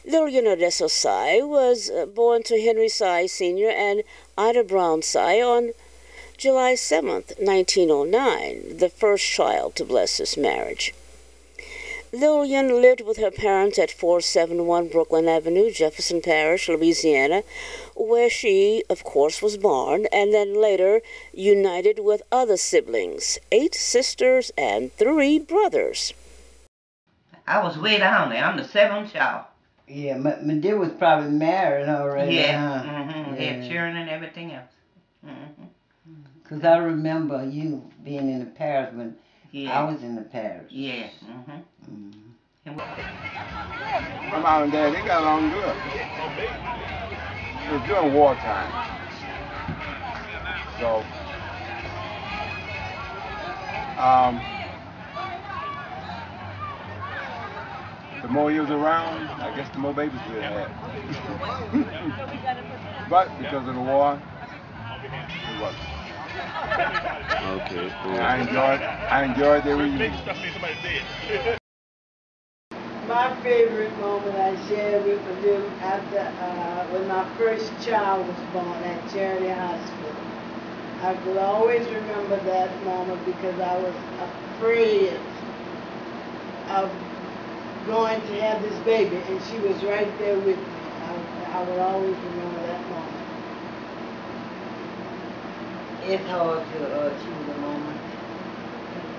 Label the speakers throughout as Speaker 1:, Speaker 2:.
Speaker 1: Lillian Odessa Sy was born to Henry Sy Sr. and Ida Brown Sy on July 7th, 1909, the first child to bless this marriage. Lillian lived with her parents at 471 Brooklyn Avenue, Jefferson Parish, Louisiana, where she, of course, was born, and then later united with other siblings, 8 sisters and 3 brothers.
Speaker 2: I was way down there. I'm the 7th child.
Speaker 3: Yeah, Madea was probably married already.
Speaker 2: Yeah,
Speaker 3: huh?
Speaker 2: They had children and everything else.
Speaker 3: Because I remember you being in the parish when I was in the parish.
Speaker 2: Yeah.
Speaker 4: My mom and dad, they got along good. It was during wartime. So, the more he was around, I guess the more babies we had. But because of the war, it wasn't.
Speaker 5: Okay, cool.
Speaker 4: I enjoyed the reunion.
Speaker 6: My favorite moment I shared with them after when my first child was born at Charity Hospital. I could always remember that moment because I was afraid of going to have this baby, and she was right there with me. I would always remember that moment.
Speaker 3: It's hard to choose a moment,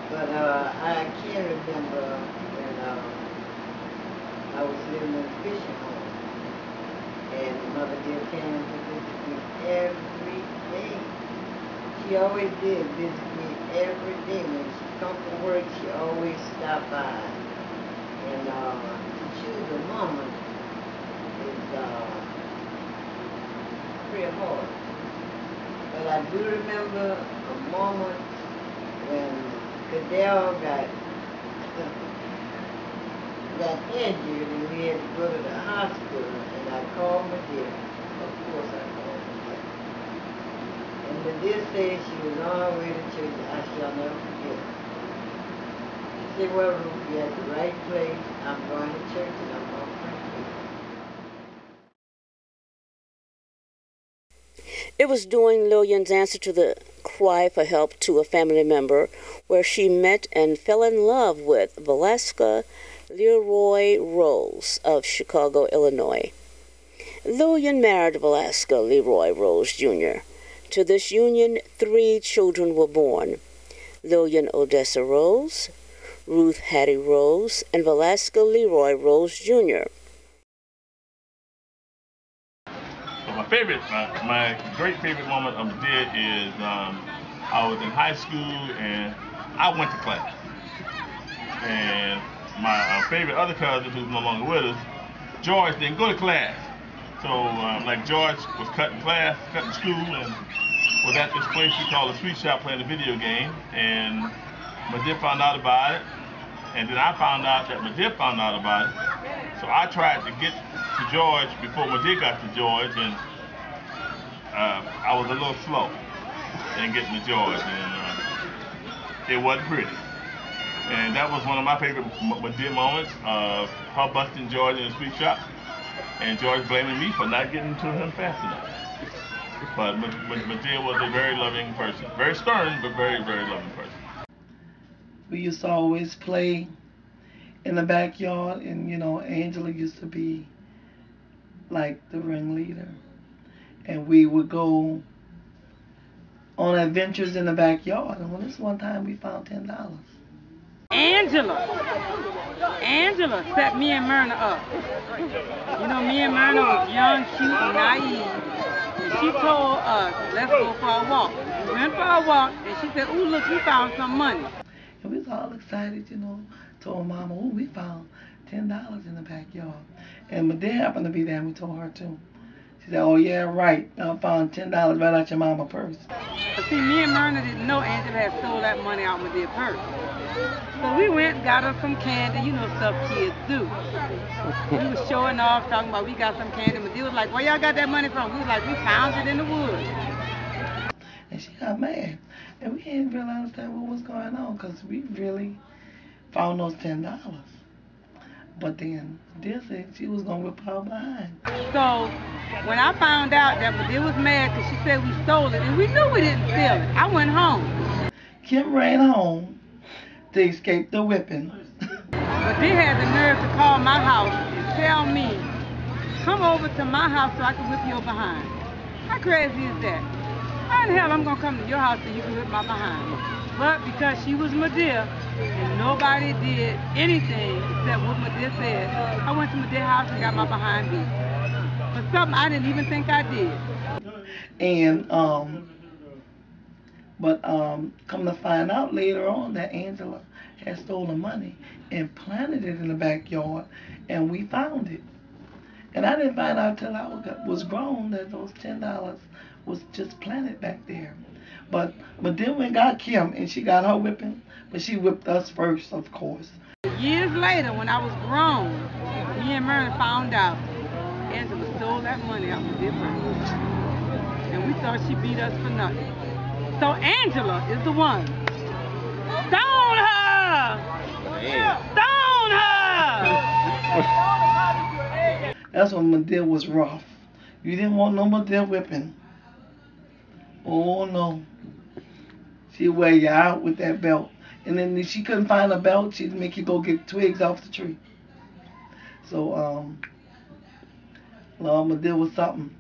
Speaker 3: but I can remember when I was living in a fishing home, and Mother Dear came to visit me every day. She always did visit me every day. When she come from work, she always stopped by. And to choose a moment is pretty hard. But I do remember a moment when Cadell got injured and we had to go to the hospital, and I called Madea. Of course I called Madea. And Madea said she was on her way to church. I shall never forget it. She said, well, Ruth, you're at the right place. I'm going to church and I'm going to pray for you.
Speaker 1: It was during Lillian's answer to the cry for help to a family member where she met and fell in love with Valeska Leroy Rose of Chicago, Illinois. Lillian married Valeska Leroy Rose, Jr. To this union, 3 children were born: Lillian Odessa Rose, Ruth Hattie Rose, and Valeska Leroy Rose, Jr.
Speaker 5: My great favorite moment of the day is I was in high school and I went to class. And my favorite other cousin, who's no longer with us, George, didn't go to class. So like George was cutting school, and was at this place we call a sweet shop playing a video game. And Madea found out about it. And then I found out that Madea found out about it. So I tried to get to George before Madea got to George, and I was a little slow in getting to George, and it wasn't pretty. And that was one of my favorite Madea moments of her busting George in the sweet shop, and George blaming me for not getting to him fast enough. But Madea was a very loving person, very stern, but very, very loving person.
Speaker 7: We used to always play in the backyard, and you know, Angela used to be like the ringleader, and we would go on adventures in the backyard. And this one time we found $10.
Speaker 8: Angela set me and Myrna up. You know, me and Myrna was young, cute, and naive. And she told us, let's go for a walk. We went for a walk, and she said, ooh, look, we found some money.
Speaker 7: And we was all excited, you know, told Mama, ooh, we found $10 in the backyard. And Madea happened to be there, and we told her too. She said, oh yeah, right, I found $10 right out your mama purse.
Speaker 8: But see, me and Myrna didn't know Angela had stole that money out of Madea's purse. So we went, got her some candy, you know, stuff kids do. We was showing off, talking about we got some candy. Madea was like, where y'all got that money from? We was like, we found it in the woods.
Speaker 7: And she got mad. And we didn't really understand what was going on, because we really found those $10. But then Madea said she was gonna whip her behind.
Speaker 8: So when I found out that Madea was mad because she said we stole it, and we knew we didn't steal it, I went home.
Speaker 7: Kim ran home to escape the whipping.
Speaker 8: But they had the nerve to call my house and tell me, come over to my house so I can whip your behind. How crazy is that? How the hell I'm gonna come to your house so you can whip my behind? But because she was Madea and nobody did anything except what Madea said, I went to Madea's house and got my behind beat. For something I didn't even think I did.
Speaker 7: And come to find out later on that Angela had stolen money and planted it in the backyard, and we found it. And I didn't find out till I was grown that those $10 was just planted back there. But then we got Kim and she got her whipping, but she whipped us first, of course.
Speaker 8: Years later, when I was grown, me and Myrna found out Angela stole that money out of Madea's purse. And we thought she beat us for nothing. So Angela is the one. Stone her! Stone her!
Speaker 7: That's when Madea was rough. You didn't want no Madea whipping. Oh no. She'd wear you out with that belt. And then if she couldn't find a belt, she'd make you go get twigs off the tree. So, Madea was something.